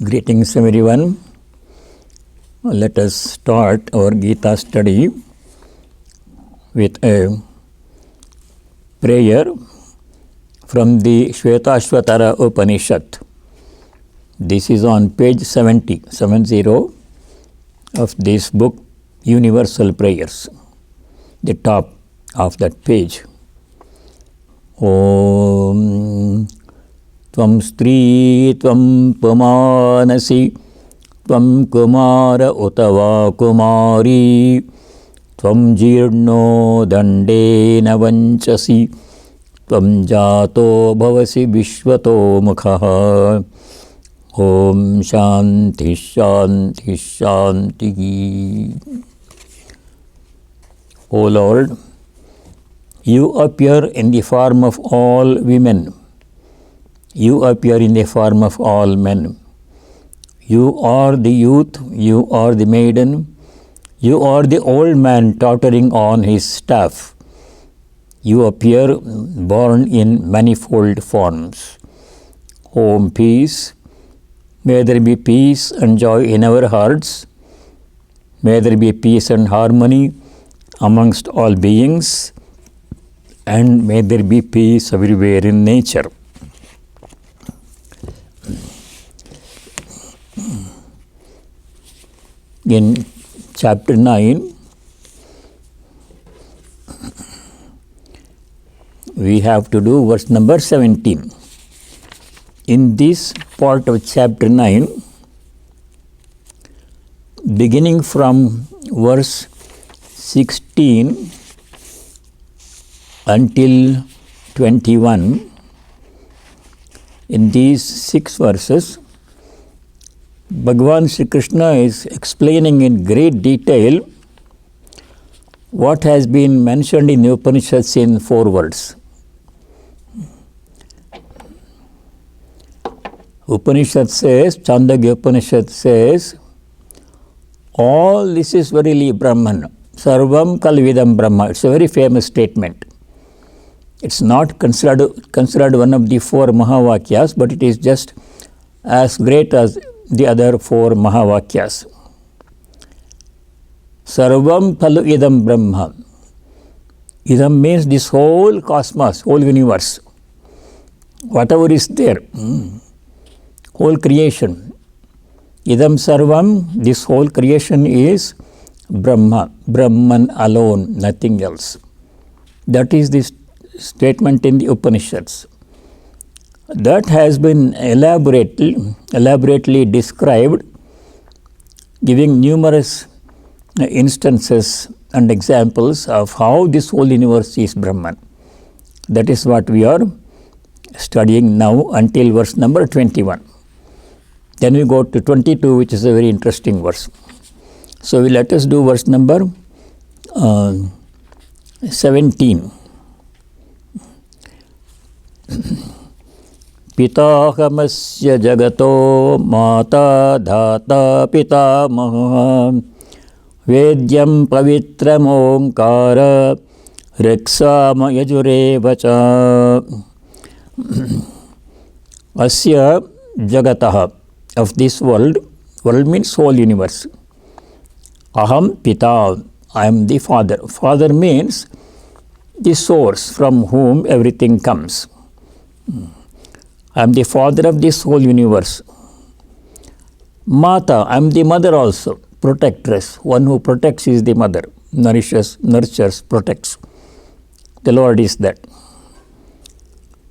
Greetings everyone. Let us start our Gita study with a prayer from the Shvetashvatara Upanishad. This is on page 70 of this book, Universal Prayers, the top of that page. Om Tvam Stri Tvam Pumanasi Tvam Kumara Utava Kumari Tvam Jirno Dandena Vanchasi Tvam Jato Bhavasi Vishwato Mukhaha. Om Shanti Shanti Shanti. O Lord, you appear in the form of all women. You appear in the form of all men. You are the youth, you are the maiden, you are the old man tottering on his staff. You appear born in manifold forms. Om peace, may there be peace and joy in our hearts. May there be peace and harmony amongst all beings, and may there be peace everywhere in nature. In chapter 9, we have to do verse number 17. In this part of chapter 9, beginning from verse 16 until 21, in these 6 verses, Bhagavan Sri Krishna is explaining in great detail what has been mentioned in the Upanishads in 4 words. Upanishad says, Chandogya Upanishad says, all this is verily Brahman. Sarvam Kalvidam Brahma. It's a very famous statement. It's not considered one of the 4 Mahavakyas, but it is just as great as the other 4 Mahavakyas. Sarvam Khalu Idam Brahma. Idam means this whole cosmos, whole universe. Whatever is there, whole creation. Idam Sarvam, this whole creation is Brahma, Brahman alone, nothing else. That is this statement in the Upanishads. That has been elaborately described, giving numerous instances and examples of how this whole universe is Brahman. That is what we are studying now until verse number 21. Then we go to 22, which is a very interesting verse. So let us do verse number 17. Pitahamasya jagato mata dhata pitamaha vedyam pavitram omkara riksama yajurevacha. Asya jagataha, of this world means whole universe. Aham pita, I am the father. Father means the source from whom everything comes. I am the father of this whole universe. Mata, I am the mother also, protectress. One who protects is the mother, nourishes, nurtures, protects. The Lord is that.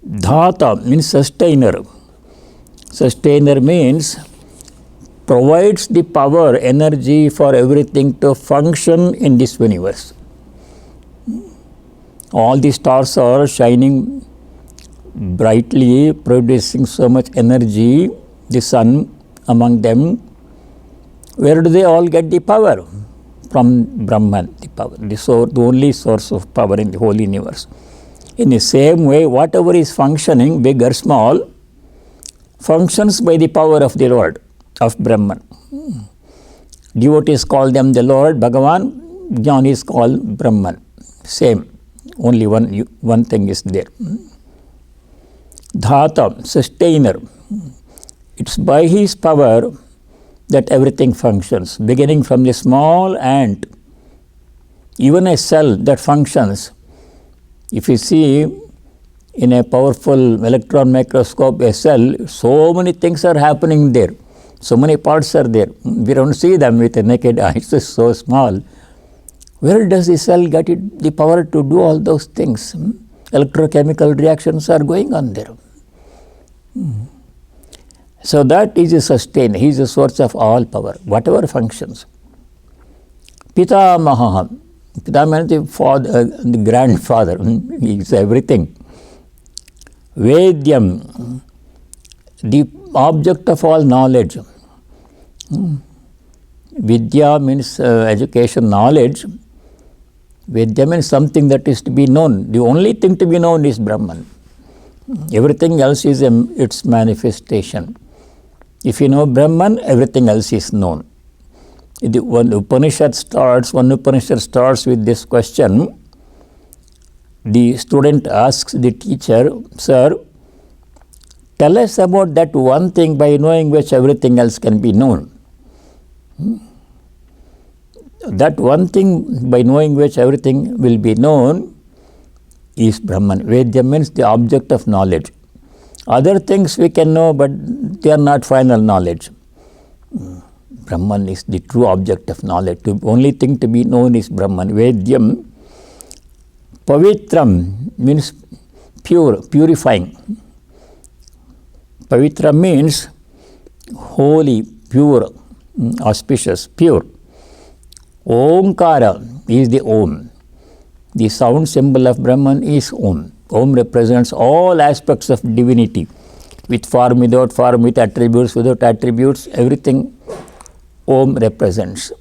Dhata means sustainer. Sustainer means provides the power, energy for everything to function in this universe. All the stars are shining brightly, producing so much energy, the sun among them. Where do they all get the power? From Brahman, the power, the only source of power in the whole universe. In the same way, whatever is functioning, big or small, functions by the power of the Lord, of Brahman. Devotees call them the Lord, Bhagavan, Jnanis call Brahman. Same, only one thing is there. Dhata, sustainer. It's by his power that everything functions, beginning from the small ant, even a cell that functions. If you see in a powerful electron microscope a cell, so many things are happening there. So many parts are there. We don't see them with a naked eye. It's just so small. Where does the cell get the power to do all those things? Electrochemical reactions are going on there. So that is a sustainer. He is the source of all power, whatever functions. Pitamaha. Pitamaha is the father, the grandfather. He is everything. Vedyam, the object of all knowledge. Vidya means education, knowledge. Vedya means something that is to be known. The only thing to be known is Brahman. Everything else is its manifestation. If you know Brahman, everything else is known. One Upanishad starts with this question. The student asks the teacher, "Sir, tell us about that one thing by knowing which everything else can be known." That one thing by knowing which everything will be known is Brahman. Vedya means the object of knowledge. Other things we can know, but they are not final knowledge. Brahman is the true object of knowledge. The only thing to be known is Brahman. Vedyam. Pavitram means pure, purifying. Pavitra means holy, pure, auspicious, pure. Omkara is the Om. The sound symbol of Brahman is Om. Om represents all aspects of divinity, with form, without form, with attributes, without attributes, everything Om represents.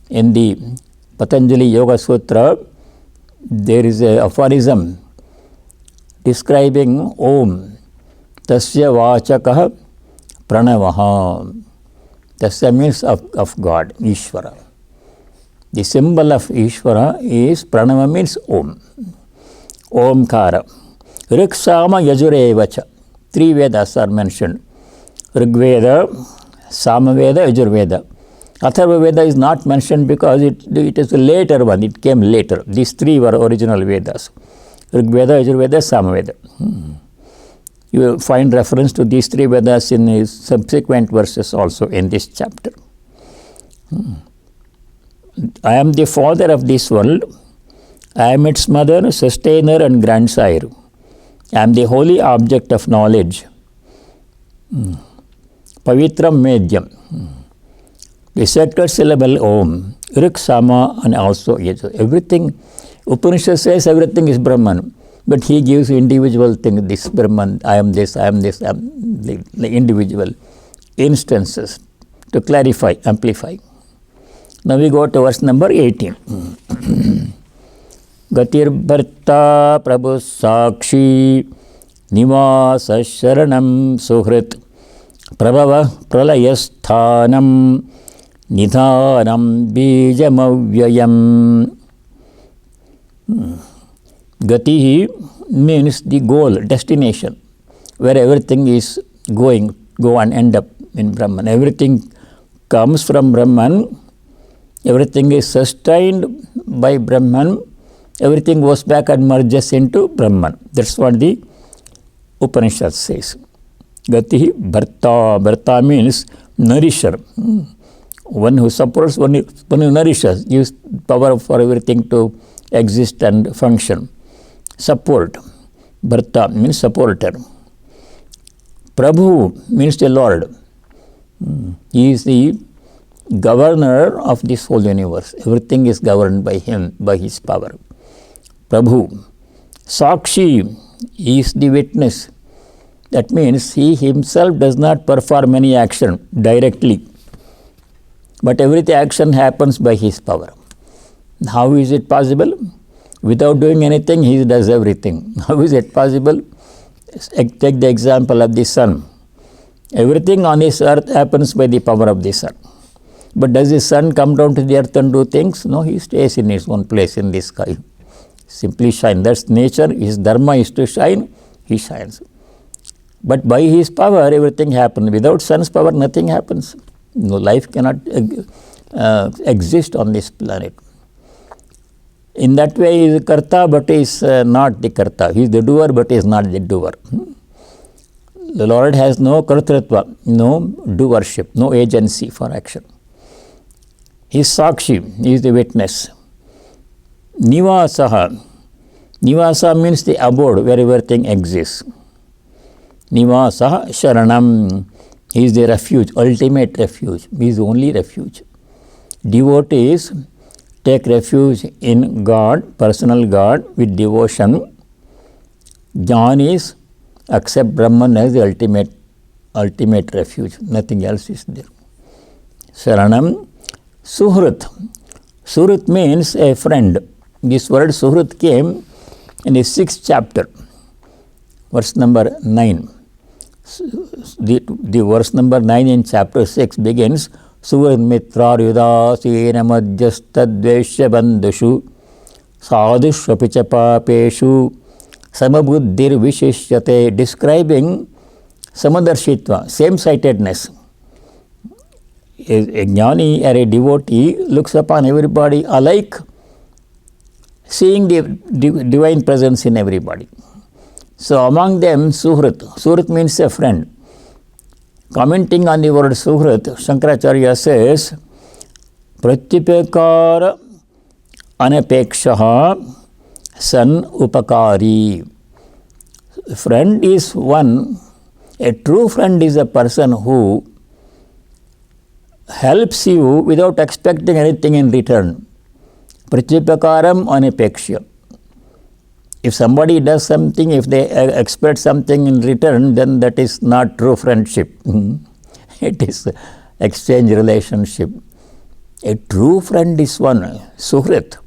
In the Patanjali Yoga Sutra, there is a aphorism describing Om. Tasya vachakah pranavaha. Tasya means of God, Ishvara. The symbol of Ishvara is Pranava means Om. Omkara. Riksama Yajurevacha. 3 Vedas are mentioned. Rigveda, Samaveda, Yajurveda. Atharva Veda is not mentioned because it is a later one. It came later. These 3 were original Vedas. Rigveda, Yajurveda, Samaveda. You will find reference to these 3 Vedas in subsequent verses also in this chapter. I am the father of this world. I am its mother, sustainer and grandsire. I am the holy object of knowledge. Pavitram Medyam. The sacred syllable Om. Rik, Sama and also Yajur. Everything, Upanishad says everything is Brahman. But he gives individual thing, this Brahman, I am this, I am this, I am the individual instances to clarify, amplify. Now we go to verse number 18. Gatir Bharta Prabhu Sakshi Nivasa Sharanam Suhrit Prabhava Pralayasthanam Nidhanam Bijamavyayam. Gati means the goal, destination, where everything is go and end up in Brahman. Everything comes from Brahman. Everything is sustained by Brahman. Everything goes back and merges into Brahman. That's what the Upanishad says. Gati Bharta. Bharta means nourisher. One who supports, one who nourishes, gives power for everything to exist and function. Support. Bharta means supporter. Prabhu means the Lord. He is the governor of this whole universe. Everything is governed by him, by his power. Prabhu. Sakshi is the witness. That means he himself does not perform any action directly, but every action happens by his power. How is it possible? Without doing anything, he does everything. How is it possible? Take the example of the sun. Everything on this earth happens by the power of the sun. But does the sun come down to the earth and do things? No, he stays in his own place in the sky. Simply shine. That's nature. His dharma is to shine. He shines. But by his power, everything happens. Without sun's power, nothing happens. No life cannot exist on this planet. In that way, he is karta, but he is not the karta. He is the doer, but he is not the doer. The Lord has no kartritva, no doership, no agency for action. He is sakshi, he is the witness. Nivasaha. Nivasa means the abode where everything exists. Nivasaha sharanam. He is the refuge, ultimate refuge. He is the only refuge. Devotees take refuge in God, personal God, with devotion. Jnanis accept Brahman as the ultimate refuge. Nothing else is there. Sharanam. Suhrit. Suhrit means a friend. This word Suhrit came in the 6th chapter, verse number 9. The verse number 9 in chapter 6 begins, Suhrit mitrar yudasena madhyastadveshya bandhushu sadhushvapicha papeshu samabuddhir vishishyate, describing samadarshitva, same-sightedness. A jnani or a devotee looks upon everybody alike, seeing the divine presence in everybody. So among them, Suhrit. Suhrit means a friend. Commenting on the word Suhrit, Shankaracharya says, Pratyupakara anapekshaha san upakari. Friend is one. A true friend is a person who helps you without expecting anything in return. Pratyupakaram anapeksha. If somebody does something, if they expect something in return, then that is not true friendship. It is exchange relationship. A true friend is one, Suhrit,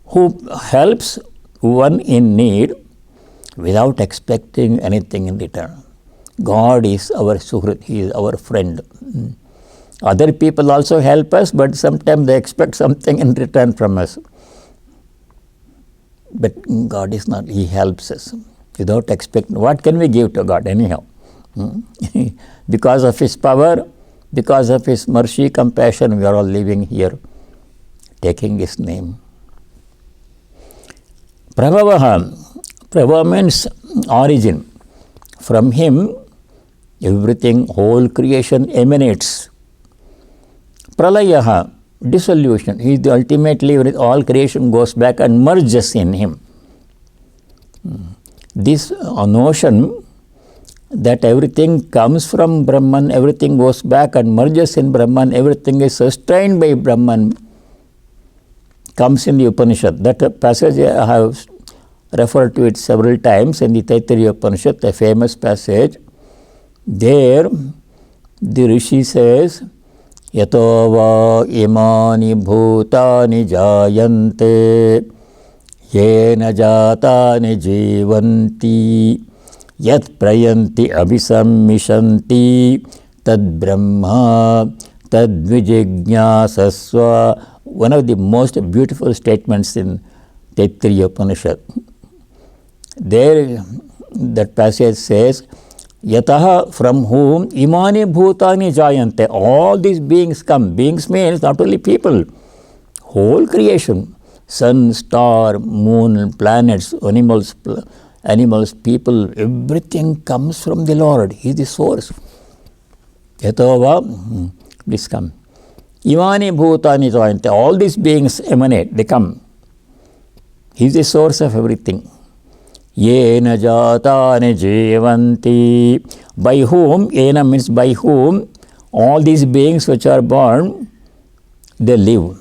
who helps one in need without expecting anything in return. God is our Suhrit, He is our friend. Other people also help us, but sometimes they expect something in return from us. But God is not, He helps us without expecting. What can we give to God anyhow? Because of His power, because of His mercy, compassion, we are all living here, taking His name. Prabhavaha. Prabhava means origin. From Him, everything, whole creation emanates. Pralayaha, dissolution. He is the ultimately, all creation goes back and merges in Him. This notion that everything comes from Brahman, everything goes back and merges in Brahman, everything is sustained by Brahman, comes in the Upanishad. That passage I have referred to it several times in the Taittiriya Upanishad, a famous passage. There, the Rishi says, Yato va imani bhutani jayante yena jatani jivanti yat prayanti abhisammishanti tad brahma tad vijijñāsasva. One of the most beautiful statements in Taittiriya Upanishad. There, that passage says, Yataha, from whom imani bhutani jayante, all these beings come. Beings means not only people, whole creation, sun, star, moon, planets, animals, people, everything comes from the Lord. He is the source. Yatava, please come. Imani bhutani jayante, all these beings emanate, they come. He is the source of everything. Yena jatani jivanti. By whom? Yena means by whom all these beings which are born, they live.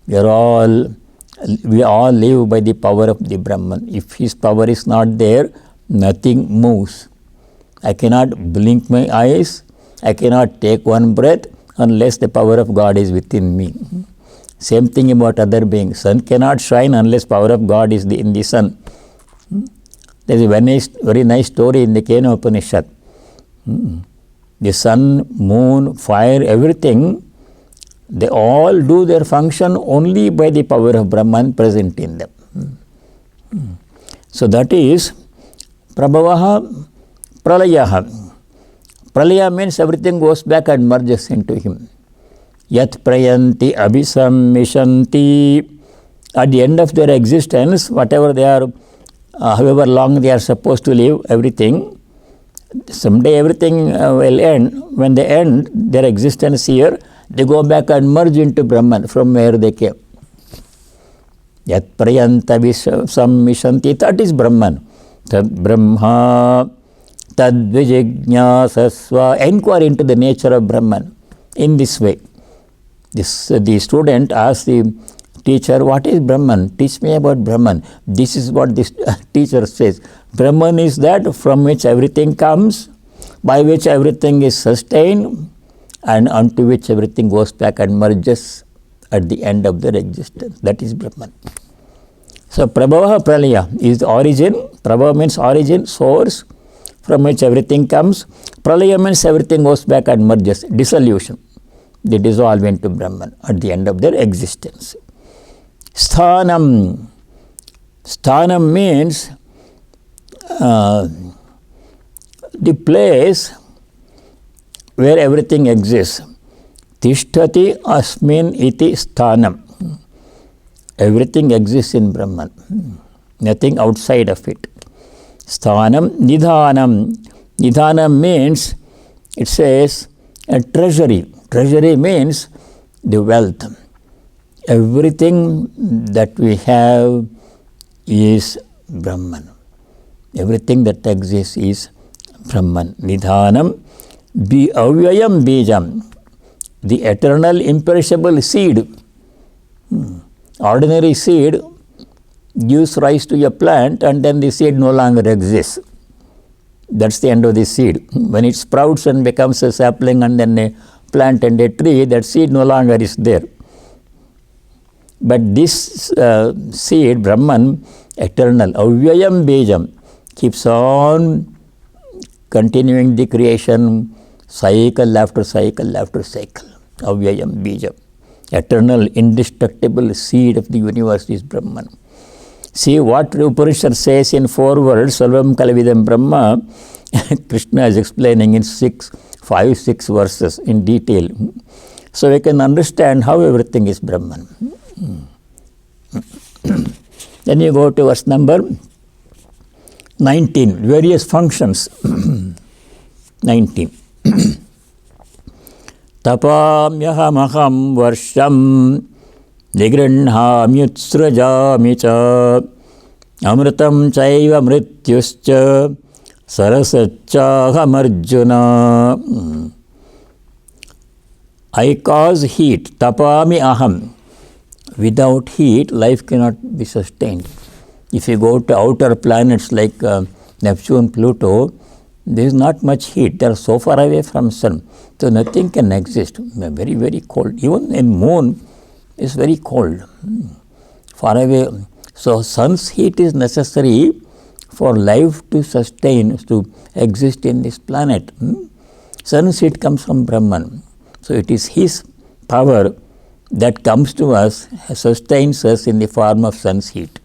We all live by the power of the Brahman. If His power is not there, nothing moves. I cannot blink my eyes, I cannot take one breath unless the power of God is within me. Same thing about other beings. Sun cannot shine unless power of God is in the sun. There is a very nice story in the Kena Upanishad. The sun, moon, fire, everything, they all do their function only by the power of Brahman present in them. So that is Prabhavaha, Pralayaha. Pralaya means everything goes back and merges into him. Yat prayanti abhisammishanti. At the end of their existence, whatever they are, however long they are supposed to live, everything, someday everything will end. When they end their existence here, they go back and merge into Brahman from where they came. Yat prayanta sammishanti, that is Brahman. Tad Brahma, tad vijijñāsasva. Inquire into the nature of Brahman in this way. The student asks the teacher, what is Brahman? Teach me about Brahman. This is what this teacher says. Brahman is that from which everything comes, by which everything is sustained, and unto which everything goes back and merges at the end of their existence. That is Brahman. So Prabhava Pralaya is the origin. Prabhava means origin, source, from which everything comes. Pralaya means everything goes back and merges, dissolution. They dissolve into Brahman at the end of their existence. Sthanam. Sthanam means the place where everything exists. Tishtati asmin iti sthanam. Everything exists in Brahman. Nothing outside of it. Sthanam. Nidhanam. Nidhanam means, it says, a treasury. Treasury means the wealth. Everything that we have is Brahman. Everything that exists is Brahman. Nidhanam. Avyayam bijam. The eternal imperishable seed. Ordinary seed gives rise to a plant and then the seed no longer exists. That's the end of the seed. When it sprouts and becomes a sapling and then a plant and a tree, that seed no longer is there. But this seed, Brahman, eternal, avyayam bijam, keeps on continuing the creation, cycle after cycle after cycle. Avyayam bijam. Eternal, indestructible seed of the universe is Brahman. See what Upanishad says in 4 words, Sarvam Kalavidam Brahma. Krishna is explaining in 5, 6 verses in detail. So we can understand how everything is Brahman. Then you go to verse number 19, various functions. 19. Tapamyahamaham varsham nigrinhamyutsrajami cha amritam chaiva mrityuscha sarasacchahamarjuna. I cause heat. Tapami aham. Without heat, life cannot be sustained. If you go to outer planets like Neptune, Pluto, there is not much heat. They are so far away from sun. So nothing can exist. Very, very cold. Even in moon is very cold. Far away. So sun's heat is necessary for life to sustain, to exist in this planet. Sun's heat comes from Brahman. So it is his power that comes to us, sustains us in the form of sun's heat.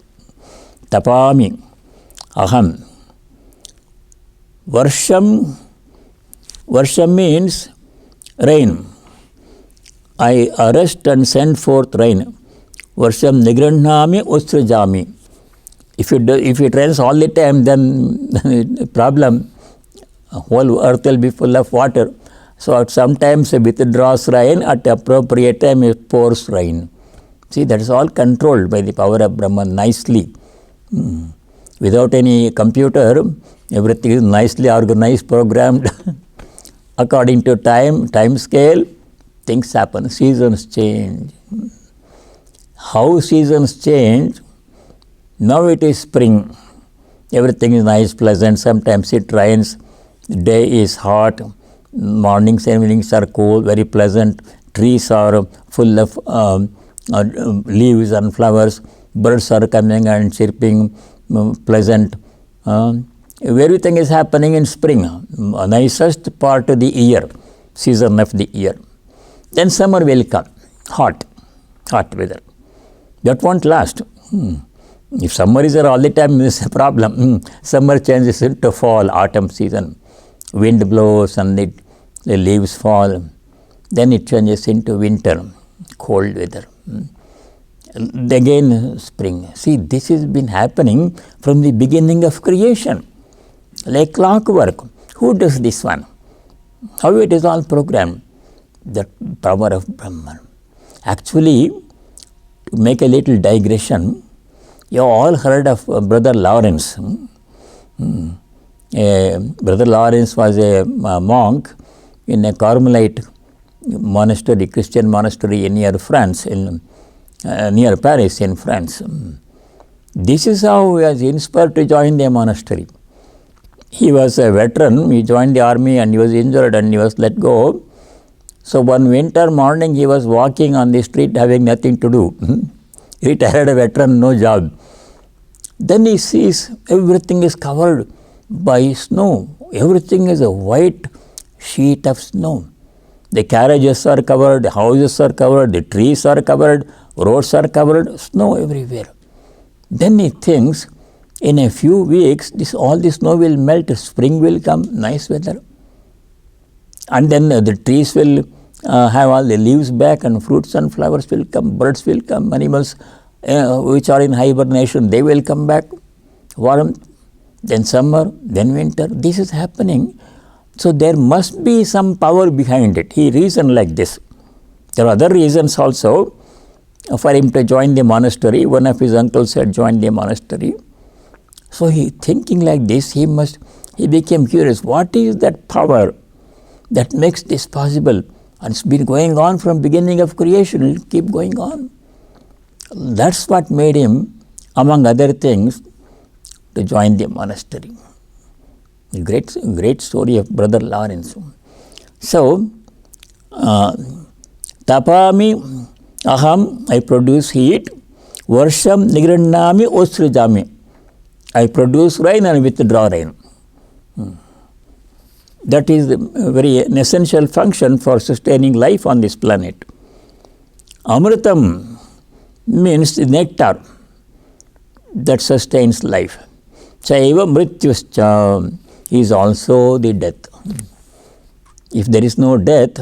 Tapami aham. Varsham. Varsham means rain. I arrest and send forth rain. Varsham nigranhami ustrajami. If it rains all the time, then problem. Whole earth will be full of water. So sometimes it withdraws rain, at appropriate time it pours rain. See, that is all controlled by the power of Brahman nicely. Without any computer, everything is nicely organized, programmed according to time scale. Things happen, seasons change. How seasons change? Now it is spring. Everything is nice, pleasant. Sometimes it rains. The day is hot. Mornings and evenings are cool, very pleasant. Trees are full of leaves and flowers. Birds are coming and chirping, pleasant. Everything is happening in spring, nicest part of the year, season of the year. Then summer will come, hot weather. That won't last. If summer is there all the time, it's a problem. Summer changes into fall, autumn season. Wind blows and the leaves fall. Then it changes into winter, cold weather. Again spring. See, this has been happening from the beginning of creation, like clockwork. Who does this one? How it is all programmed? The power of Brahman. Actually, to make a little digression, you all heard of Brother Lawrence. Brother Lawrence was a monk in a Carmelite monastery, Christian monastery near France, near Paris in France. This is how he was inspired to join the monastery. He was a veteran, he joined the army and he was injured and he was let go. So one winter morning he was walking on the street having nothing to do. Retired veteran, no job. Then he sees everything is covered by snow. Everything is a white sheet of snow. The carriages are covered, the houses are covered, the trees are covered, roads are covered, snow everywhere. Then he thinks, in a few weeks, all the snow will melt, spring will come, nice weather. And then the trees will have all the leaves back and fruits and flowers will come, birds will come, animals which are in hibernation, they will come back, warmth, then summer, then winter. This is happening. So there must be some power behind it. He reasoned like this. There are other reasons also for him to join the monastery. One of his uncles had joined the monastery. So he thinking like this, he became curious. What is that power that makes this possible? And it's been going on from beginning of creation. It will keep going on. That's what made him, among other things, to join the monastery. A great story of Brother Lawrence. So, tapami aham, I produce heat. Varsham nigranami osrijami, I produce rain and withdraw rain. That is an essential function for sustaining life on this planet. Amritam means the nectar that sustains life. Chaiva mrityuscha is also the death. If there is no death,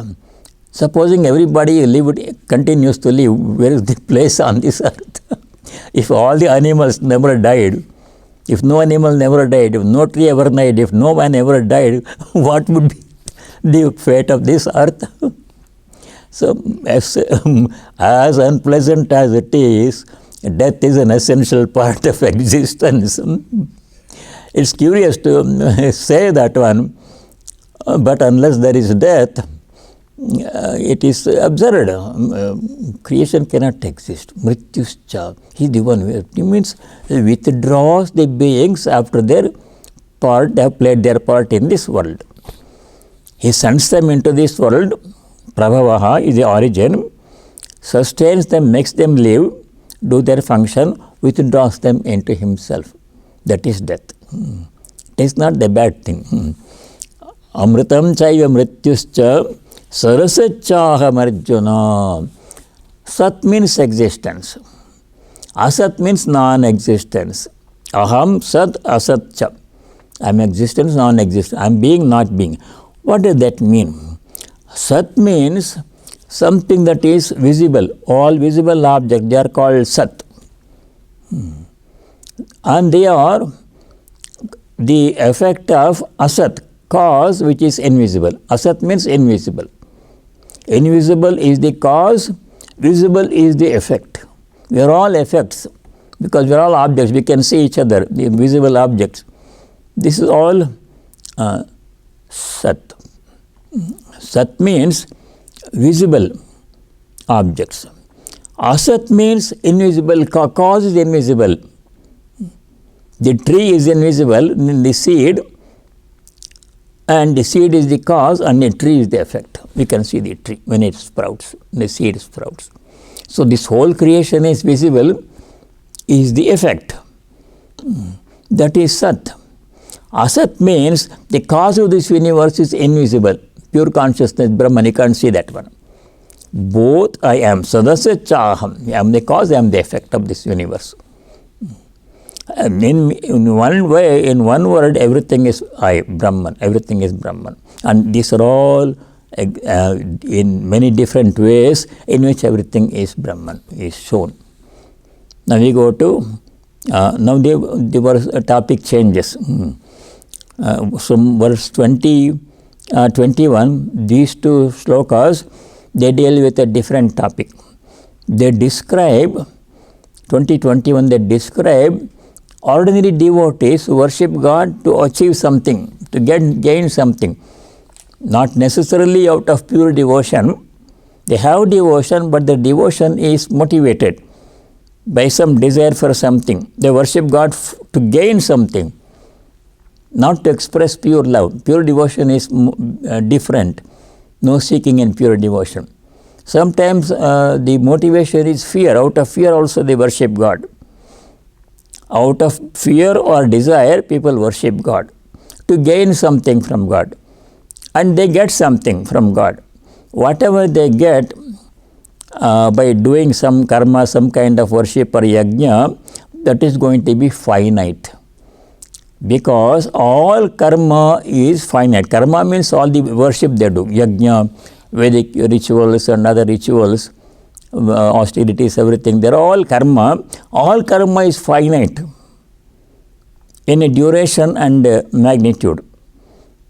supposing everybody continues to live, where is the place on this earth? If all the animals never died, if no animal never died, if no tree ever died, if no man ever died, what would be the fate of this earth? So, as unpleasant as it is, death is an essential part of existence. It's curious to say that one, but unless there is death, it is absurd. Creation cannot exist. Mrityuscha, he is the one who means withdraws the beings after their part, they have played their part in this world. He sends them into this world. Prabhavaha is the origin, sustains them, makes them live, do their function, withdraws them into himself. That is death. It is not the bad thing. Amritam chaiva mrityuscha sarasachaham arjuna. Sat means existence. Asat means non-existence. Aham sat asat cha. I am existence, non-existence. I am being, not being. What does that mean? Sat means something that is visible. All visible objects, they are called Sat. And they are the effect of Asat, cause which is invisible. Asat means invisible. Invisible is the cause, visible is the effect. We are all effects because we are all objects. We can see each other, the invisible objects. This is all Sat. Sat means visible objects. Asat means invisible, cause is invisible. The tree is invisible, the seed, and the seed is the cause and the tree is the effect. We can see the tree when it sprouts, the seed sprouts. So this whole creation is visible, is the effect. That is Sat. Asat means the cause of this universe is invisible. Pure consciousness, Brahman, you can't see that one. Both I am, sadasya chaham. I am the cause, I am the effect of this universe. In one way, in one word, everything is I, Brahman. Everything is Brahman. And these are all in many different ways in which everything is Brahman, is shown. Now we go to, now the topic changes. From verse 20, 21, these two slokas, they deal with a different topic. They describe, 2021, they describe ordinary devotees worship God to achieve something, to gain something. Not necessarily out of pure devotion. They have devotion, but the devotion is motivated by some desire for something. They worship God to gain something, not to express pure love. Pure devotion is different. No seeking in pure devotion. Sometimes the motivation is fear. Out of fear also they worship God. Out of fear or desire, people worship God to gain something from God. And they get something from God. Whatever they get by doing some karma, some kind of worship or yajna, that is going to be finite. Because all karma is finite. Karma means all the worship they do. Yajna, Vedic rituals and other rituals, austerities, everything. They are all karma. All karma is finite in a duration and magnitude.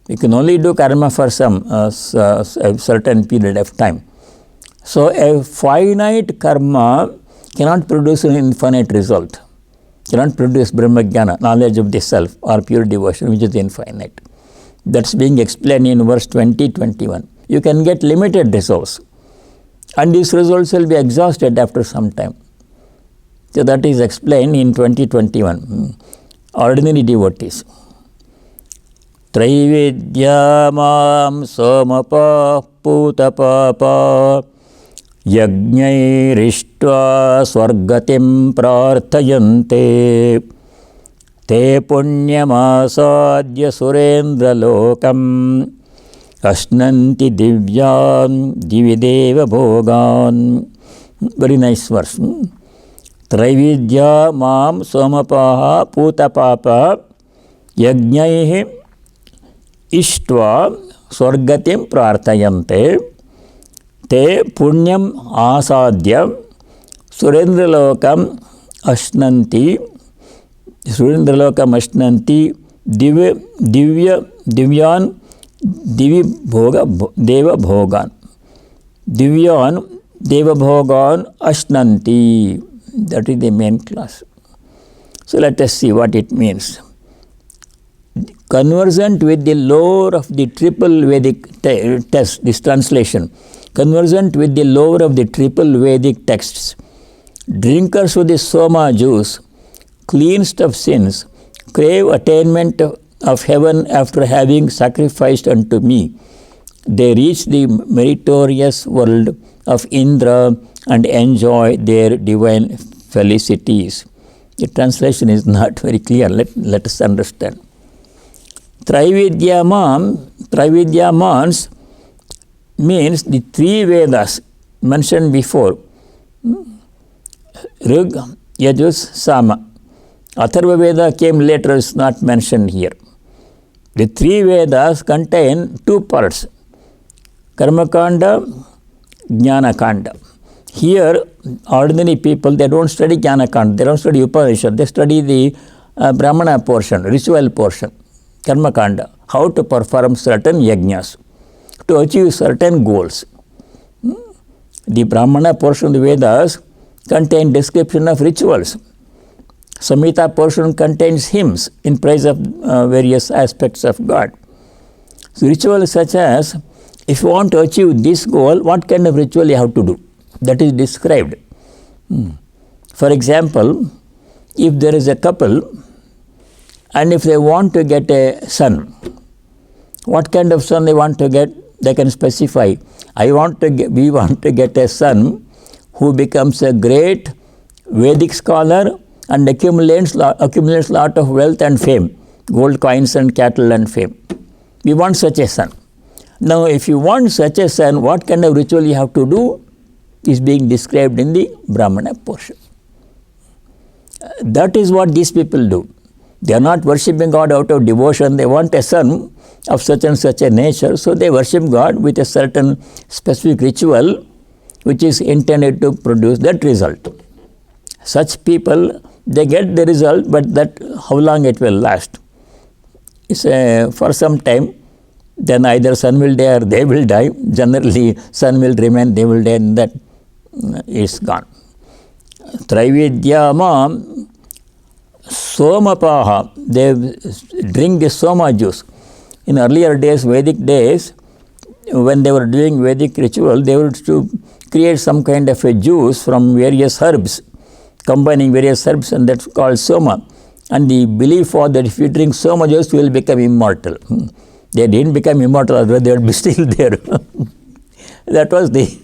You can only do karma for some a certain period of time. So a finite karma cannot produce an infinite result. Cannot produce Brahmajnana, knowledge of the self, or pure devotion, which is infinite. That's being explained in verse 20, 21. You can get limited results, and these results will be exhausted after some time. So that is explained in 2021. Ordinary devotees. Traividyamam somapa putapapa yajnairištva swargatim prarthayante te punyamasadya surendra lokam ashnanti divyan divideva bhogan. Very nice verse. Traividya mam somapaha putapapa yajnaihi ištva swargatim prarthayante te punyam asadya surendralokam ashnanti divyan divi bhoga deva bhogan. Divyan deva bhogan ashnanti. That is the main class. So let us see what it means. Conversant with the lore of the triple Vedic text, this translation. Conversant with the lore of the triple Vedic texts. Drinkers of the Soma juice, cleansed of sins, crave attainment of heaven after having sacrificed unto me. They reach the meritorious world of Indra and enjoy their divine felicities. The translation is not very clear. Let us understand. Traividyamans means the three Vedas mentioned before. Rig, Yajus, Sama. Atharva Veda came later, is not mentioned here. The three Vedas contain two parts. Karmakanda, Jnanakanda. Here, ordinary people, they don't study Jnanakanda, they don't study Upanishad, they study the Brahmana portion, ritual portion, Karmakanda, how to perform certain yajnas, to achieve certain goals. The Brahmana portion of the Vedas contain description of rituals. Samhita portion contains hymns in praise of various aspects of God. So rituals such as, if you want to achieve this goal, what kind of ritual you have to do? That is described. For example, if there is a couple and if they want to get a son, what kind of son they want to get? They can specify. We want to get a son who becomes a great Vedic scholar and accumulates lot of wealth and fame, gold coins and cattle and fame. We want such a son. Now, if you want such a son, what kind of ritual you have to do is being described in the Brahmana portion. That is what these people do. They are not worshipping God out of devotion. They want a son of such and such a nature. So they worship God with a certain specific ritual which is intended to produce that result. Such people, they get the result, but that how long it will last? It's for some time. Then either son will die or they will die. Generally, son will remain, they will die, and that is gone. Traividyama Somapaha, they drink the Soma juice. In earlier days, Vedic days, when they were doing Vedic ritual, they were to create some kind of a juice from various herbs, combining various herbs, and that's called Soma. And the belief was that if you drink Soma juice, you will become immortal. They didn't become immortal, rather they would be still there. That was the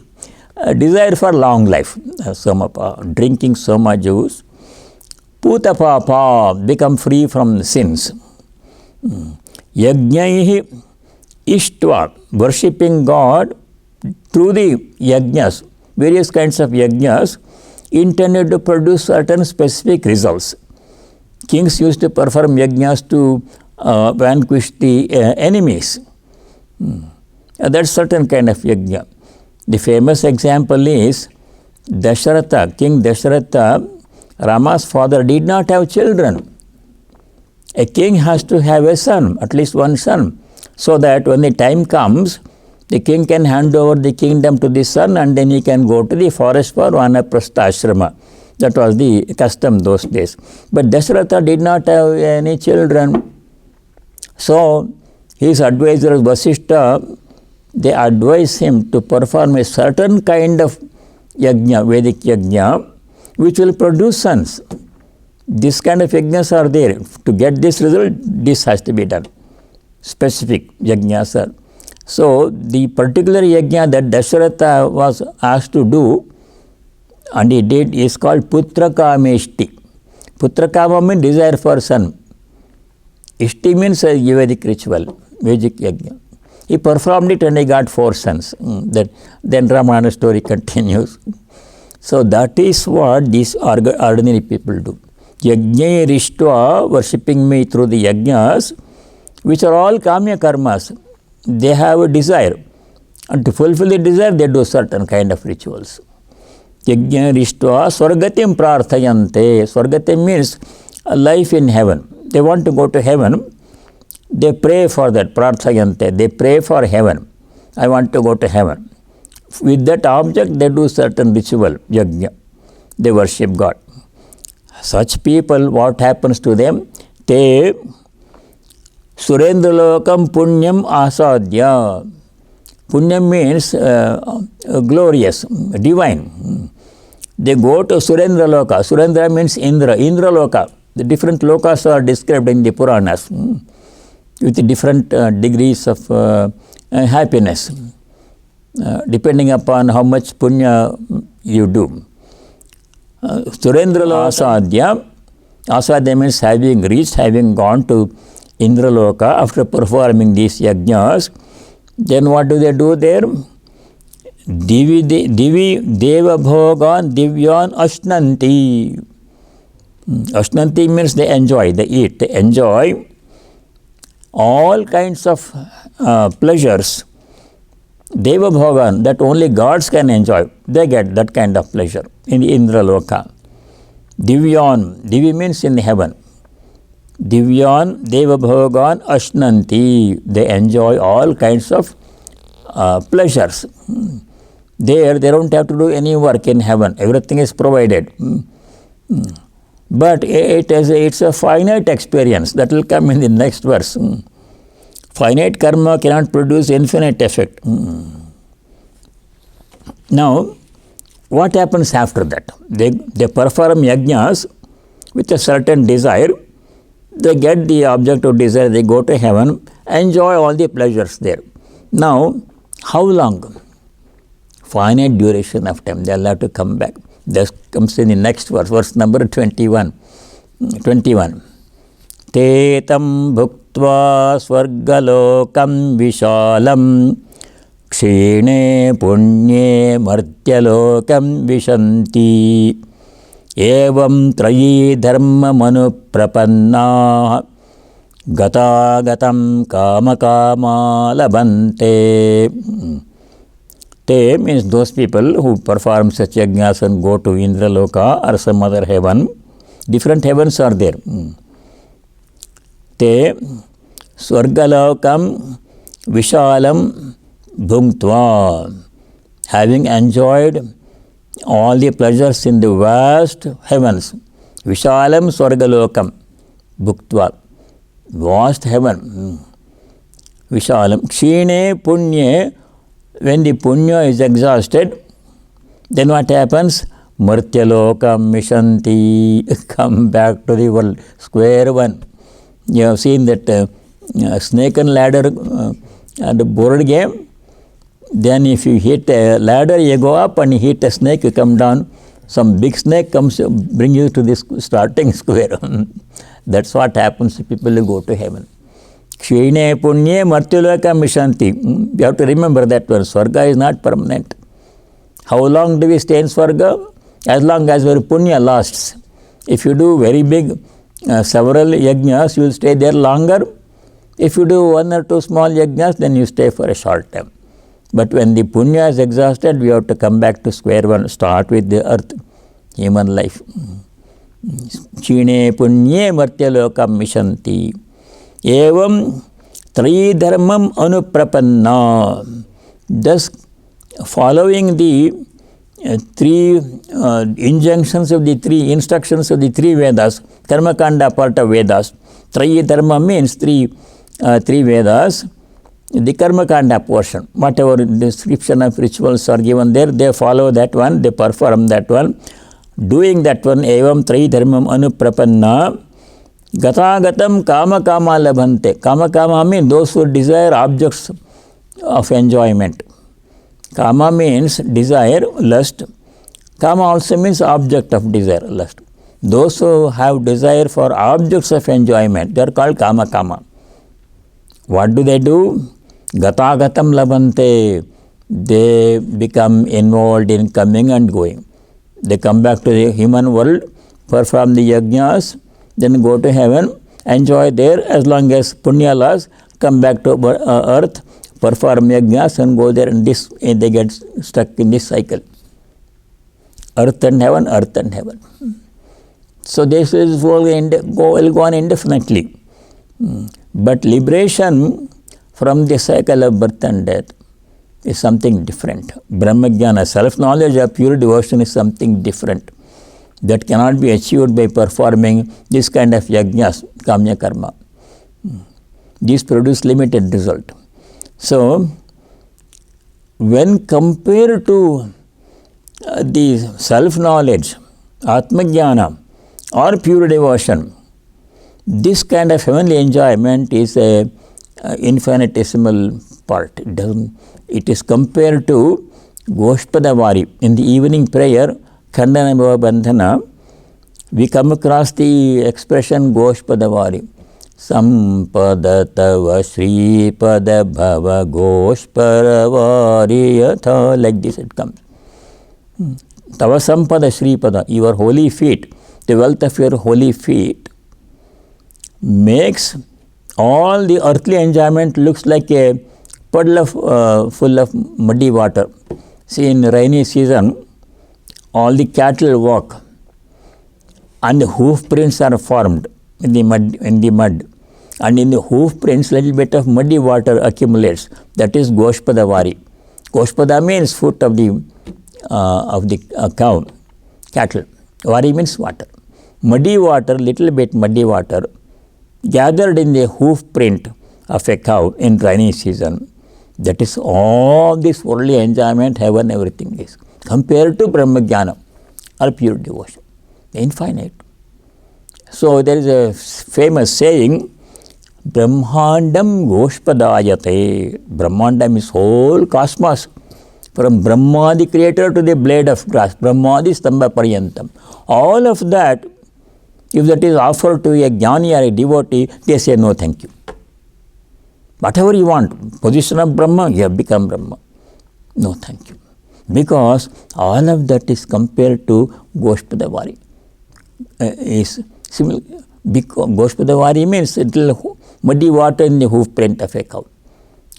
desire for long life. Somapa, drinking Soma juice. Putapapa, become free from sins. Yajnaihi Ishtva, worshipping God through the yajnas, various kinds of yajnas, intended to produce certain specific results. Kings used to perform yajnas to vanquish the enemies. That's certain kind of yajna. The famous example is Dasharatha, King Dasharatha, Rama's father, did not have children. A king has to have a son, at least one son, so that when the time comes, the king can hand over the kingdom to the son and then he can go to the forest for Vanaprastha ashrama. That was the custom those days. But Dasharatha did not have any children. So his advisor Vasishtha, they advise him to perform a certain kind of yajna, Vedic yajna, which will produce sons. This kind of yajnas are there. To get this result, this has to be done. Specific yajnas are. So the particular yajna that Dasharatha was asked to do, and he did, is called Putrakameshti. Putrakama means desire for son. Ishti means a Vedic ritual, Vedic yajna. He performed it and he got 4 sons. Then Ramayana story continues. So that is what these ordinary people do. Yajna Rishtva, worshipping me through the yajnas, which are all kamya karmas. They have a desire. And to fulfill the desire, they do certain kind of rituals. Yajna Rishtva Swargatim Prarthayante. Swargatim means a life in heaven. They want to go to heaven. They pray for that, Prarthayante. They pray for heaven. I want to go to heaven. With that object, they do certain ritual, yajna. They worship God. Such people, what happens to them? Te Surendralokam Punyam Asadya. Punyam means glorious, divine. They go to Surendraloka. Surendra means Indra. Indraloka. The different lokas are described in the Puranas with different degrees of happiness, depending upon how much punya you do. Surendraloka Asadya means having reached, having gone to Indraloka after performing these yajnas. Then what do they do there? Divi Deva Bhogan Divyan Ashnanti. Ashnanti means they enjoy, they eat, they enjoy all kinds of pleasures. Deva Bhogan, that only gods can enjoy. They get that kind of pleasure in Indraloka. Divyan, Divi means in heaven. Divyan Deva Bhogan Ashnanti. They enjoy all kinds of pleasures. There, they don't have to do any work in heaven. Everything is provided. But it's a finite experience. That will come in the next verse. Finite karma cannot produce infinite effect. Now, what happens after that? They perform yajnas with a certain desire. They get the object of desire. They go to heaven, enjoy all the pleasures there. Now, how long? Finite duration of time. They will have to come back. This comes in the next verse, verse number 21. Te tam bhuktva swargalokam vishalam kshine punye martyalokam vishanti Evam trayi dharma manu prapanna gata-gatam kama-kama labante. Te means those people who perform such yajnas and go to Indraloka or some other heaven. Different heavens are there. Te Swargalokam Vishalam Bhunktva. Having enjoyed all the pleasures in the vast heavens. Vishalam Swargalokam Bhuktva. Vast heaven. Vishalam. Kshine Punye. When the punya is exhausted, then what happens? Martyalokam mishanti. Come back to the world. Square one. You have seen that snake and ladder the board game. Then if you hit a ladder, you go up, and you hit a snake, you come down. Some big snake comes, bring you to this starting square. That's what happens to people who go to heaven. Kshine punye martyaloka mishanti. You have to remember that one. Swarga is not permanent. How long do we stay in Swarga? As long as our punya lasts. If you do very big, several yajnas, you will stay there longer. If you do one or two small yajnas, then you stay for a short time. But when the punya is exhausted, we have to come back to square one, start with the earth, human life. Kshine punye martyalokam mishanti. Evam tridharmam anuprapanna. Thus, following the three injunctions of the three instructions of the three Vedas, Karmakanda part of Vedas. Tridharma means three Vedas. The Karmakanda portion, whatever description of rituals are given there, they follow that one, they perform that one. Doing that one, evam tridharmam anuprapanna. Gata-gatam kama-kama labhante. Kama-kama means those who desire objects of enjoyment. Kama means desire, lust. Kama also means object of desire, lust. Those who have desire for objects of enjoyment, they are called kama-kama. What do? Gata-gatam labhante. They become involved in coming and going. They come back to the human world, perform the yajnas, then go to heaven, enjoy there as long as punya lasts, come back to earth, perform yajnas and go there, and they get stuck in this cycle. Earth and heaven, earth and heaven. So this is will go on indefinitely. But liberation from the cycle of birth and death is something different. Brahmajnana, self-knowledge of pure devotion is something different. That cannot be achieved by performing this kind of yajnas, kamya karma. These produce limited result. So, when compared to the self-knowledge, atmajnana or pure devotion, this kind of heavenly enjoyment is a infinitesimal part. It is compared to Goshpadavari. In the evening prayer, Khandana Bhava Bandhana, we come across the expression Goshpadavari. Sampada tava Sripada Bhava Goshpadavari yatha. Like this it comes. Tava Sampada Sripada, your holy feet, the wealth of your holy feet makes all the earthly enjoyment looks like a puddle full of muddy water. See, in rainy season, all the cattle walk and the hoof prints are formed in the mud. And in the hoof prints, little bit of muddy water accumulates. That is Goshpadavari. Goshpada means foot of the cow, cattle. Vari means water. Muddy water, little bit muddy water, gathered in the hoof print of a cow in rainy season. That is all this worldly enjoyment, heaven, everything is. Compared to Brahmajnana or pure devotion. Infinite. So there is a famous saying, Brahmandam Goshpadayate. Brahmandam is whole cosmos. From Brahma the creator to the blade of grass. Brahma the stamba paryantam. All of that, if that is offered to a jnani or a devotee, they say no thank you. Whatever you want, position of Brahma, you have become Brahma. No thank you. Because all of that is compared to Goshpadavari. is similar. Goshpadavari means little muddy water in the hoof print of a cow.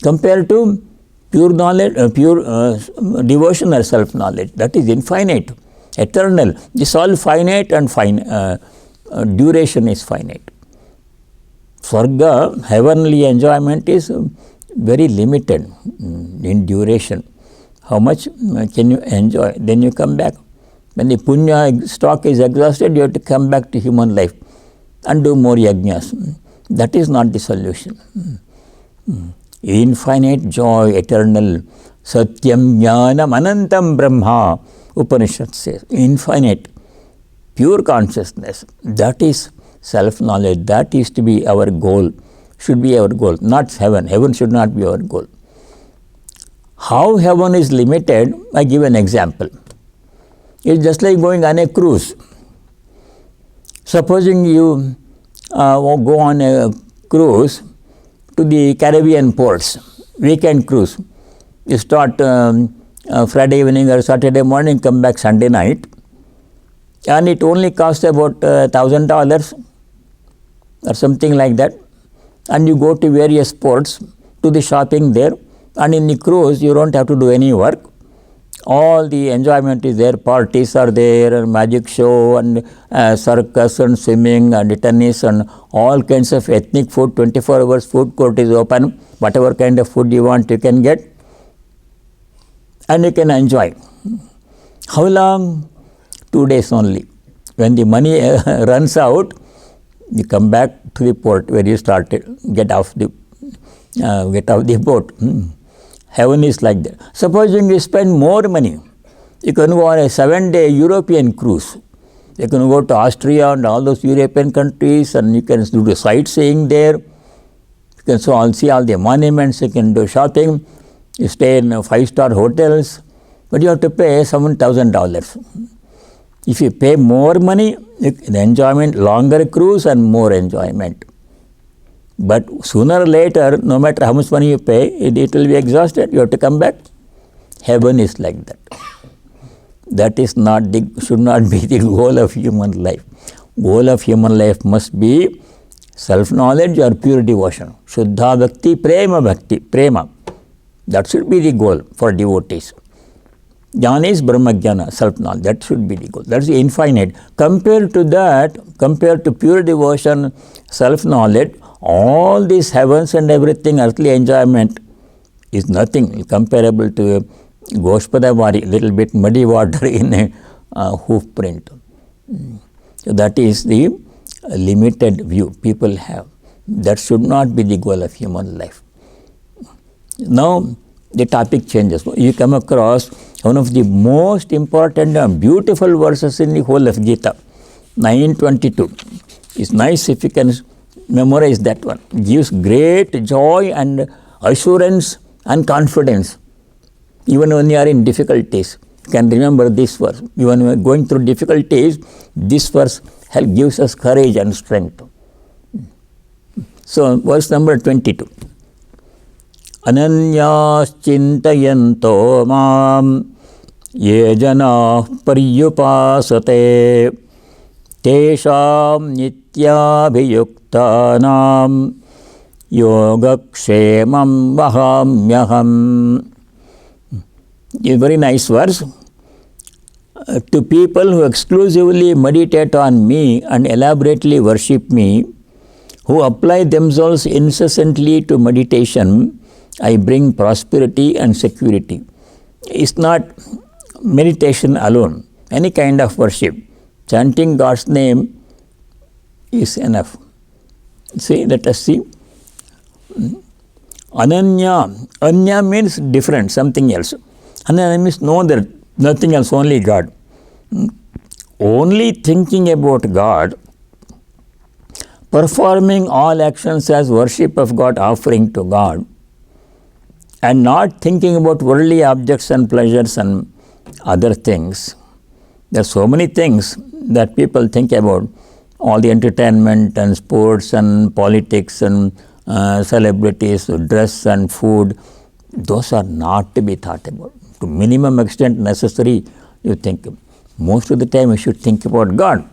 Compared to pure knowledge, devotion or self-knowledge, that is infinite, eternal. This is all finite and duration is finite. Swarga, heavenly enjoyment, is very limited in duration. How much can you enjoy? Then you come back. When the punya stock is exhausted, you have to come back to human life and do more yajnas. That is not the solution. Infinite joy, eternal, satyam jnanam anantam brahma, Upanishad says. Infinite, pure consciousness. That is self-knowledge. That is to be our goal, should be our goal, not heaven. Heaven should not be our goal. How heaven is limited, I give an example. It's just like going on a cruise. Supposing you go on a cruise to the Caribbean ports, weekend cruise. You start Friday evening or Saturday morning, come back Sunday night, and it only costs about $1,000 or something like that. And you go to various ports, do the shopping there, and in the cruise you don't have to do any work. All the enjoyment is there, parties are there, and magic show, and circus, and swimming, and tennis, and all kinds of ethnic food. 24 hours food court is open. Whatever kind of food you want, you can get, and you can enjoy. How long? 2 days only. When the money runs out, you come back to the port where you started. Get off the boat. Heaven is like that. Supposing you spend more money, you can go on a 7-day European cruise. You can go to Austria and all those European countries, and you can do the sightseeing there. You can see all the monuments, you can do shopping, you stay in 5-star hotels, but you have to pay $7,000. If you pay more money, the enjoyment, longer cruise and more enjoyment. But sooner or later, no matter how much money you pay, it will be exhausted. You have to come back. Heaven is like that. That is should not be the goal of human life. Goal of human life must be self-knowledge or pure devotion. Shuddha bhakti, prema. That should be the goal for devotees. Jnana is Brahma Jnana, self-knowledge. That should be the goal. That's the infinite. Compared to pure devotion, self-knowledge, all these heavens and everything, earthly enjoyment is nothing comparable to Goshpadavari, little bit muddy water in a hoof print. So that is the limited view people have. That should not be the goal of human life. Now the topic changes. You come across one of the most important and beautiful verses in the whole of Gita, 9:22. It's nice if you can memorize that one. It gives great joy and assurance and confidence. Even when you are in difficulties, you can remember this verse. Even when you are going through difficulties, this verse gives us courage and strength. So, verse number 22. Ananyas chintayanto mam ye jana paryupasate tesham nityabhiyuktanam yogakshemam vahamyaham. A very nice verse. To people who exclusively meditate on me and elaborately worship me, who apply themselves incessantly to meditation, I bring prosperity and security. It's not meditation alone. Any kind of worship, chanting God's name is enough. See, let us see. Ananya. Anya means different, something else. Ananya means no other, nothing else, only God. Only thinking about God, performing all actions as worship of God, offering to God, and not thinking about worldly objects and pleasures and other things. There are so many things that people think about, all the entertainment and sports and politics and celebrities, dress and food. Those are not to be thought about. To minimum extent necessary, you think. Most of the time you should think about God.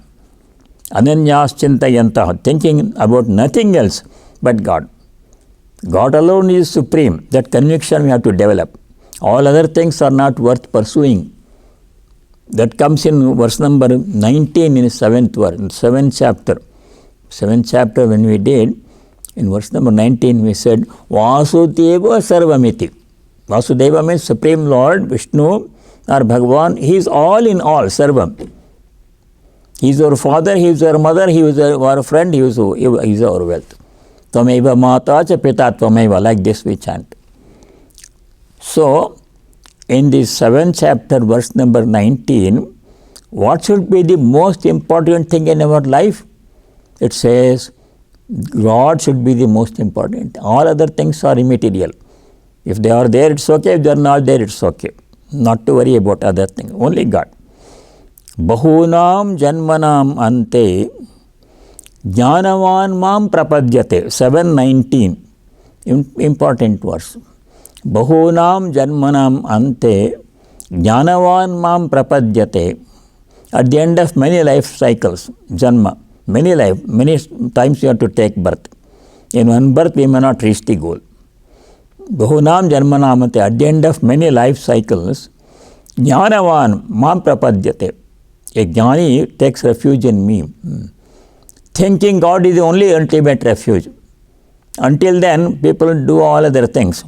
Ananyas chintayantah, thinking about nothing else but God. God alone is supreme. That conviction we have to develop. All other things are not worth pursuing. That comes in verse number 19 in 7th verse, 7th chapter. 7th chapter when we did, in verse number 19 we said, Vasudeva Sarvamiti. Vasudeva means Supreme Lord, Vishnu or Bhagavan. He is all in all, Sarvam. He is our father, he is our mother, he is our friend, he is our wealth. Tvameva Mata cha Pita Tvameva, like this we chant. So, in the 7th chapter, verse number 19, what should be the most important thing in our life? It says, God should be the most important. All other things are immaterial. If they are there, it's okay. If they are not there, it's okay. Not to worry about other things. Only God. Bahunam janmanam ante jnanavan mam prapadyate. 7:19. Important verse. Bahunam janmanam ante jnanavan mam prapadyate. At the end of many life cycles, janma, many times you have to take birth. In one birth we may not reach the goal. Bahunam janmanam ante, at the end of many life cycles, jnanavan mam prapadyate. A jnani takes refuge in me. Thinking God is the only ultimate refuge. Until then, people do all other things.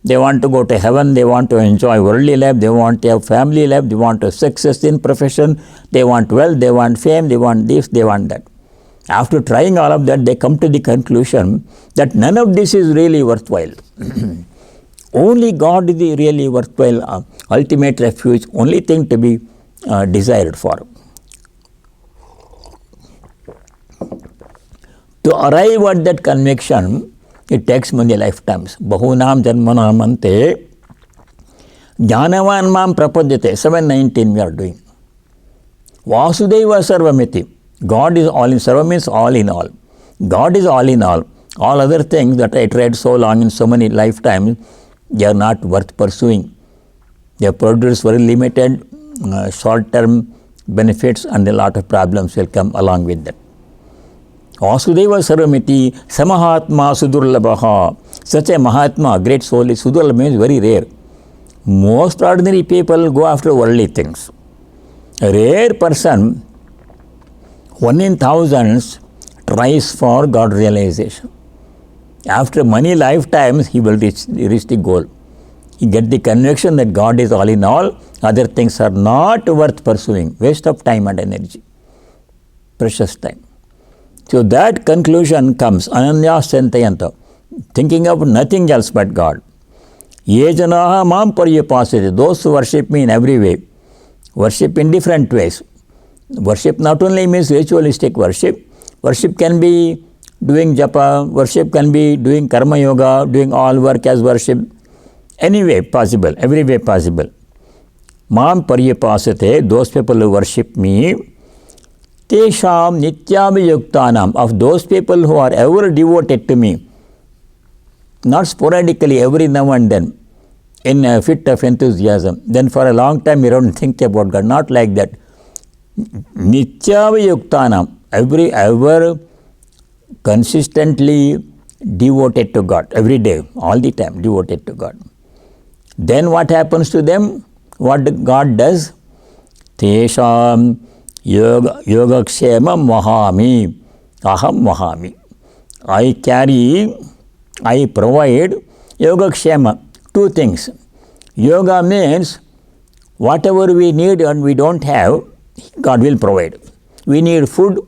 They want to go to heaven, they want to enjoy worldly life, they want to have family life, they want to success in profession, they want wealth, they want fame, they want this, they want that. After trying all of that, they come to the conclusion that none of this is really worthwhile. Only God is the really worthwhile, ultimate refuge, only thing to be desired for. To arrive at that conviction, it takes many lifetimes. Bahunam janmanam ante jnanavan mam prapadyate. 7:19 we are doing. Vasudeva sarvamiti. God is all in. Sarva means all in all. God is all in all. All other things that I tried so long in so many lifetimes, they are not worth pursuing. They produce very limited short-term benefits and a lot of problems will come along with that. Vasudeva Sarvamiti Samahatma Sudurlabhaha. Such a Mahatma, great soul, is Sudurlabha means very rare. Most ordinary people go after worldly things. A rare person, 1 in thousands, tries for God realization. After many lifetimes, he will reach the goal. He get the conviction that God is all in all, other things are not worth pursuing, waste of time and energy, precious time. So that conclusion comes, ananyas chintayantah, thinking of nothing else but God. Ye janaha mam paryupasate, those who worship me in every way, worship in different ways. Worship not only means ritualistic worship, worship can be doing japa, worship can be doing karma yoga, doing all work as worship, any way possible, every way possible. Mam paryupasate, those people who worship me, Tesham nityabhiyuktanam, of those people who are ever devoted to me, not sporadically every now and then, in a fit of enthusiasm, then for a long time you don't think about God, not like that. Nityabhiyuktanam, ever consistently devoted to God, every day, all the time devoted to God. Then what happens to them? What God does? Tesham Yogakshemam Mahami, Aham Mahami. I provide Yogakshema, two things. Yoga means whatever we need and we don't have, God will provide. We need food,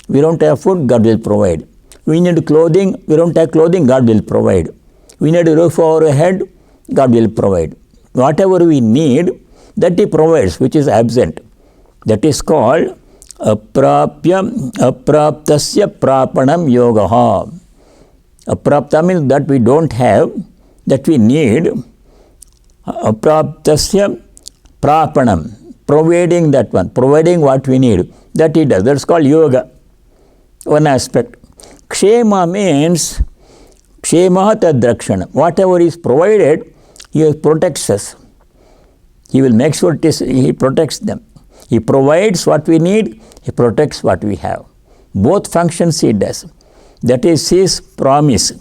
we don't have food, God will provide. We need clothing, we don't have clothing, God will provide. We need a roof over our head, God will provide. Whatever we need, that He provides, which is absent. That is called apraptasya prapanam yogaha. Aprapta means that we don't have, that we need. Apraptasya prapanam, providing that one, providing what we need, that He does. That's called yoga. One aspect. Kshema means kshema tadrakshana. Whatever is provided, He protects us. He will make sure He protects them. He provides what we need, He protects what we have. Both functions he does. That is his promise.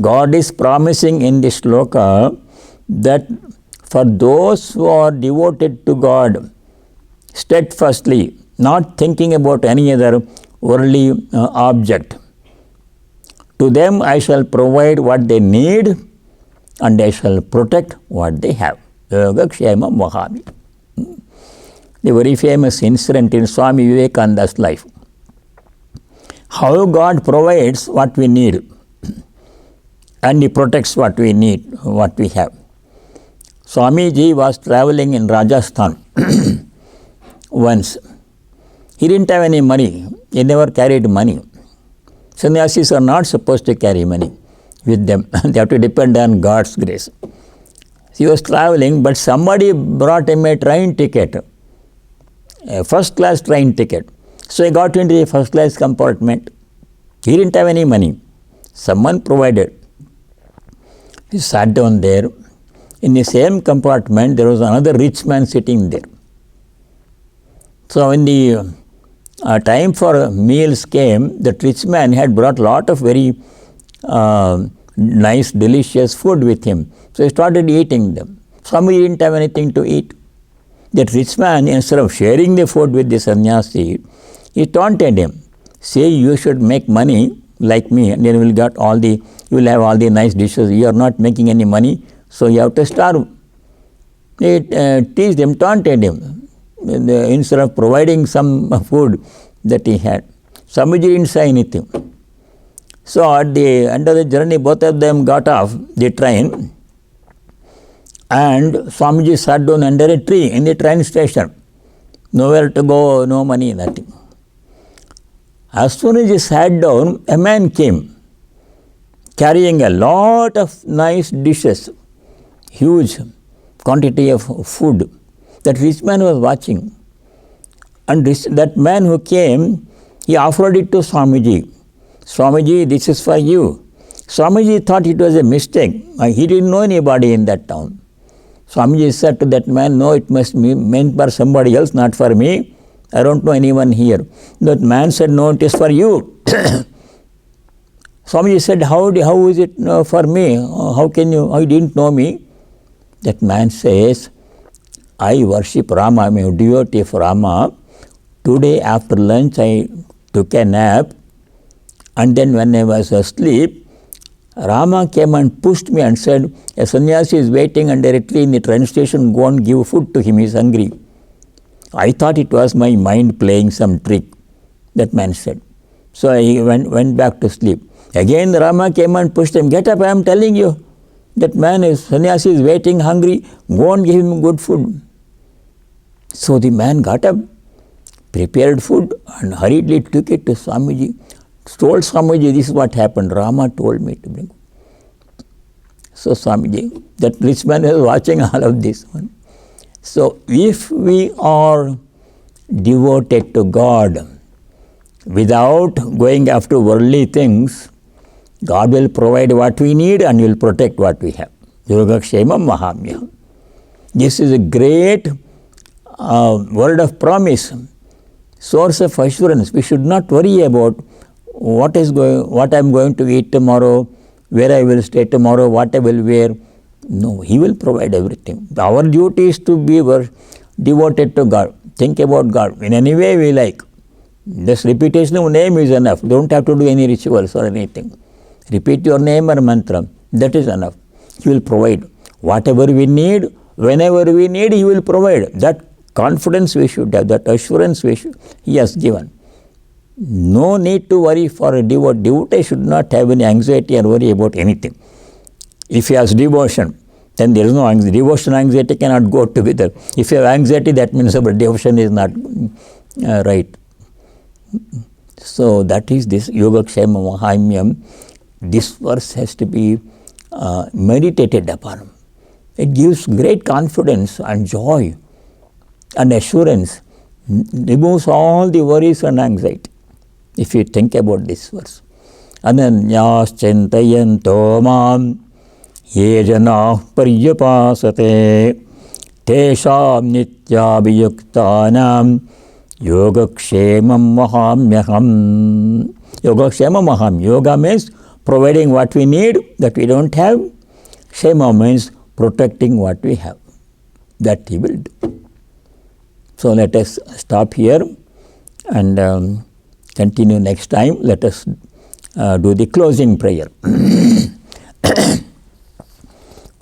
God is promising in this shloka that for those who are devoted to God steadfastly, not thinking about any other worldly object, to them I shall provide what they need and I shall protect what they have. Yogakshema Vahami. The very famous incident in Swami Vivekananda's life. How God provides what we need and He protects what we need, what we have. Swamiji was traveling in Rajasthan once. He didn't have any money. He never carried money. Sannyasis are not supposed to carry money with them. They have to depend on God's grace. He was traveling, but somebody brought him a train ticket, a first class train ticket. So he got into the first class compartment. He didn't have any money. Someone provided. He sat down there. In the same compartment, there was another rich man sitting there. So when the time for meals came, that rich man had brought a lot of very nice, delicious food with him. So he started eating them. Somebody didn't have anything to eat. That rich man, instead of sharing the food with the sannyasi, he taunted him. Say you should make money like me, and then you will have all the nice dishes. You are not making any money, so you have to starve. He teased him, taunted him, instead of providing some food that he had. Swamiji didn't say anything. So at the end of the journey, both of them got off the train, and Swamiji sat down under a tree in the train station. Nowhere to go, no money, nothing. As soon as he sat down, a man came carrying a lot of nice dishes, huge quantity of food. That rich man was watching. And that man who came, he offered it to Swamiji. Swamiji, this is for you. Swamiji thought it was a mistake. He didn't know anybody in that town. Swamiji said to that man, no, it must be meant for somebody else, not for me. I don't know anyone here. That man said, no, it is for you. Swamiji said, how is it for me? How you didn't know me? That man says, I worship Rama, I am a devotee of Rama. Today after lunch I took a nap, and then when I was asleep, Rama came and pushed me and said, a sannyasi is waiting under a tree in the train station, go and give food to him, he is hungry. I thought it was my mind playing some trick, that man said. So I went back to sleep. Again Rama came and pushed him, get up, I am telling you. That man sannyasi is waiting, hungry, go and give him good food. So the man got up, prepared food and hurriedly took it to Swamiji. Told Swamiji, this is what happened. Rama told me to bring. So Swamiji, that rich man was watching all of this one. So if we are devoted to God without going after worldly things, God will provide what we need and will protect what we have. Yogakshema Mahamya. This is a great word of promise, source of assurance. We should not worry about what I am going to eat tomorrow, where I will stay tomorrow, what I will wear. No, He will provide everything. Our duty is to be devoted to God. Think about God in any way we like. Just repetition of name is enough. Don't have to do any rituals or anything. Repeat your name or mantra. That is enough. He will provide. Whatever we need, whenever we need, He will provide. That confidence we should have, that assurance He has given. No need to worry for a devotee. Devotee should not have any anxiety or worry about anything. If he has devotion, then there is no anxiety. Devotion and anxiety cannot go together. If you have anxiety, that means our devotion is not right. So that is this Yogakshema Mahamyam. This verse has to be meditated upon. It gives great confidence and joy and assurance, removes all the worries and anxiety, if you think about this verse. Ananyas chintayanto mam ye janah paryapasate tesham nityabhiyuktanam Yogakshemam vahamyaham. Yogakshemam vaham. Yoga means providing what we need that we don't have. Shema means protecting what we have. That he will do. So let us stop here and continue next time. Let us do the closing prayer.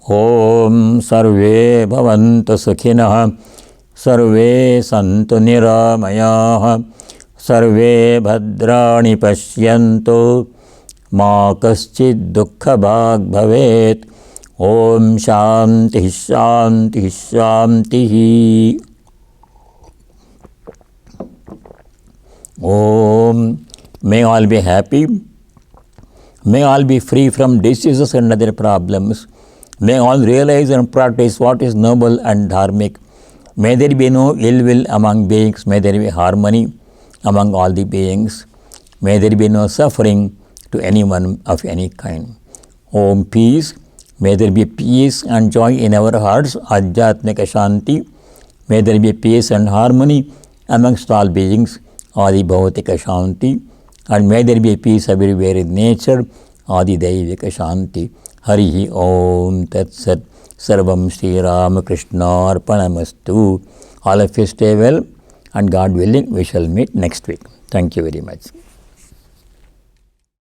Om sarve bhavantu sukhinah, sarve santu niramayah, sarve bhadrani pashyantu, ma kaschid dukkha bhag bhavet. Om shanti shanti shanti. Om. May all be happy. May all be free from diseases and other problems. May all realize and practice what is noble and dharmic. May there be no ill will among beings. May there be harmony among all the beings. May there be no suffering to anyone of any kind. Om peace. May there be peace and joy in our hearts. Adhyatmika Shanti. May there be peace and harmony amongst all beings. Adi Bhautika Shanti. And may there be peace everywhere in nature. Adi Daivika Shanti. Harihi Om Tat Sat. Sarvam Sri Ramakrishna Arpanamastu. All of you stay well, and God willing we shall meet next week. Thank you very much.